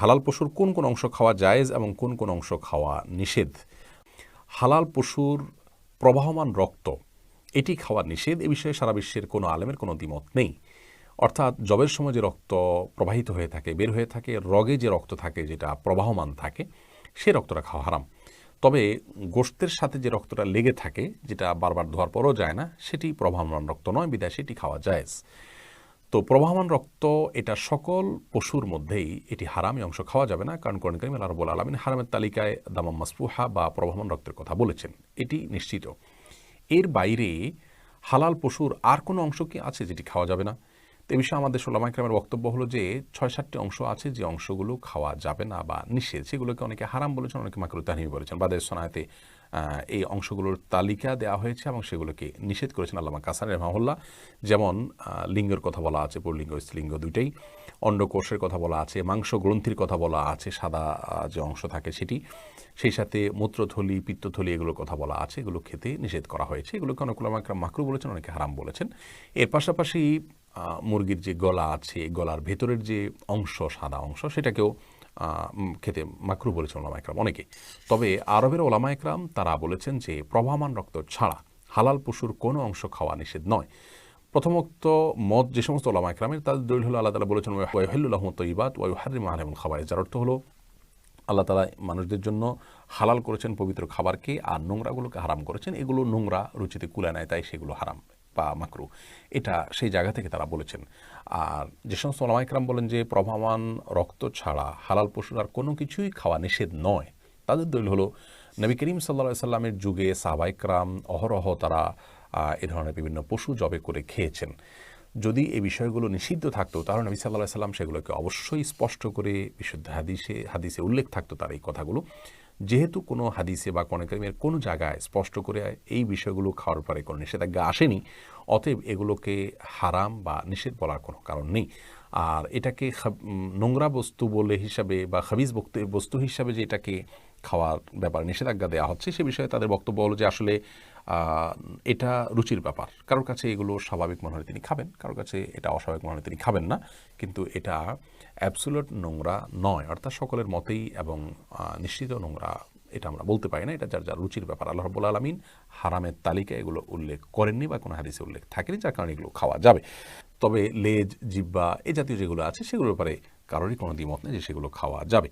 হালাল পশুর কোন কোন অংশ খাওয়া জায়েজ এবং কোন কোন অংশ খাওয়া নিষেধ। হালাল পশুর প্রবাহমান রক্ত এটি খাওয়া নিষেধ, এ বিষয়ে সারা বিশ্বের কোনো আলেমের কোনো দ্বিমত নেই। অর্থাৎ জবের সময় যে রক্ত প্রবাহিত হয়ে থাকে, বের হয়ে থাকে, রগে যে রক্ত থাকে, যেটা প্রবাহমান থাকে, সে রক্তটা খাওয়া হারাম। তবে গোশতের সাথে যে রক্তটা লেগে থাকে, যেটা বারবার ধোয়ার পরও যায় না, সেটি প্রবাহমান রক্ত নয়, বিধায় সেটি খাওয়া জায়েজ। তো প্রবাহমান রক্ত এটা সকল পশুর মধ্যেই এটি হারাম, এই অংশ খাওয়া যাবে না, কারণ কোরআন কারীমে আল্লাহ রাব্বুল আলামিন হারামের তালিকায় দামাম মাসফুহা বা প্রবাহমান রক্তের কথা বলেছেন, এটি নিশ্চিত। এর বাইরে হালাল পশুর আর কোনো অংশ কি আছে যেটি খাওয়া যাবে না? তো এই বিষয়ে আমাদের উলামায়ে কেরামের বক্তব্য হলো যে ৬-৭টি অংশ আছে যে অংশগুলো খাওয়া যাবে না বা নিষেধ, সেগুলোকে অনেকে হারাম বলেছেন, অনেকে মাকরুহ তাহরিমি বলেছেন। বাদের সনায়াতে এই অংশগুলোর তালিকা দেওয়া হয়েছে এবং সেগুলোকে নিষেধ করেছেন আল্লামা কাসানী রাহিমাহুল্লাহ। যেমন লিঙ্গের কথা বলা আছে, পুল্লিঙ্গ স্ত্রীলিঙ্গ দুইটাই, অন্ডকোষের কথা বলা আছে, মাংস গ্রন্থির কথা বলা আছে, সাদা যে অংশ থাকে সেটি, সেই সাথে মূত্রথলি, পিত্তথলি, এগুলোর কথা বলা আছে, এগুলো খেতে নিষেধ করা হয়েছে। এগুলোকে অনেক উলামায়ে কেরাম মাকরুহ বলেছেন, অনেকে হারাম বলেছেন। এর পাশাপাশি মুরগির যে গলা আছে, গলার ভেতরের যে অংশ, সাদা অংশ, সেটাকেও খেতে মাকরুহ বলেছেন ওলামায়ে কেরাম অনেকে। তবে আরবের ওলামায়ে কেরাম তারা বলেছেন যে প্রবাহমান রক্ত ছাড়া হালাল পশুর কোনো অংশ খাওয়া নিষেধ নয়। প্রথমত মত যে সমস্ত ওলামায়ে কেরামের, তাদের দলিল হলো আল্লাহ তাআলা বলেছেন ওয়া ইউহিল্লু লাহুমুত তাইয়্যিবাত ওয়া ইউহাররিমু আলাইহিমুল খাবায়েস, যার অর্থ হলো আল্লাহ তাআলা মানুষদের জন্য হালাল করেছেন পবিত্র খাবারকে, আর নোংরাগুলোকে হারাম করেছেন। এগুলো নোংরা, রুচিতে কুলায় নেয়, তাই সেগুলো হারাম বা মাকরুহ। এটা সেই জায়গা থেকে তারা বলেছেন। আর যে সমস্ত ওলামায়ে কেরাম বলেন যে প্রবাহমান রক্ত ছাড়া হালাল পশুর আর কোনো কিছুই খাওয়া নিষেধ নয়, তাদের দলিল হলো নবী করিম সাল্লাল্লাহু আলাইহি সাল্লামের যুগে সাহাবায়ে কেরাম অহরহ তারা এ ধরনের বিভিন্ন পশু জবে করে খেয়েছেন। যদি এই বিষয়গুলো নিষিদ্ধ থাকতো, তাহলে নবী সাল্লাল্লাহু আলাইহি সাল্লাম সেগুলোকে অবশ্যই স্পষ্ট করে বিশুদ্ধ হাদিসে উল্লেখ থাকতো তার এই কথাগুলো। যেহেতু কোনো হাদিসে বা কোরআন কারীমের কোনো জায়গায় স্পষ্ট করে এই বিষয়গুলো খাওয়ার পরে কোনো নিষেধাজ্ঞা আসেনি, অতএব এগুলোকে হারাম বা নিষেধ বলার কোনো কারণ নেই। আর এটাকে নোংরা বস্তু বলে হিসাবে বা খাবিজ বস্তু হিসাবে যে এটাকে খাওয়ার ব্যাপারে নিষেধাজ্ঞা দেওয়া হচ্ছে, সে বিষয়ে তাদের বক্তব্য হলো যে আসলে এটা রুচির ব্যাপার। কারোর কাছে এগুলো স্বাভাবিক মনে হলে তিনি খাবেন, কারোর কাছে এটা অস্বাভাবিক মনে হলে তিনি খাবেন না। কিন্তু এটা অ্যাবসোলিউট নোংরা নয়, অর্থাৎ সকলের মতেই এবং নিশ্চিত নোংরা এটা আমরা বলতে পারি না। এটা যার যার রুচির ব্যাপার। আল্লাহ রাব্বুল আলামিন হারামের তালিকায় এগুলো উল্লেখ করেননি বা কোনো হাদিসে উল্লেখ থাকেনি, যার কারণে এগুলো খাওয়া যাবে। তবে লেজ, জিহ্বা এ জাতীয় যেগুলো আছে সেগুলোর ব্যাপারে কারোরই কোনো দ্বিমত নেই যে সেগুলো খাওয়া যাবে।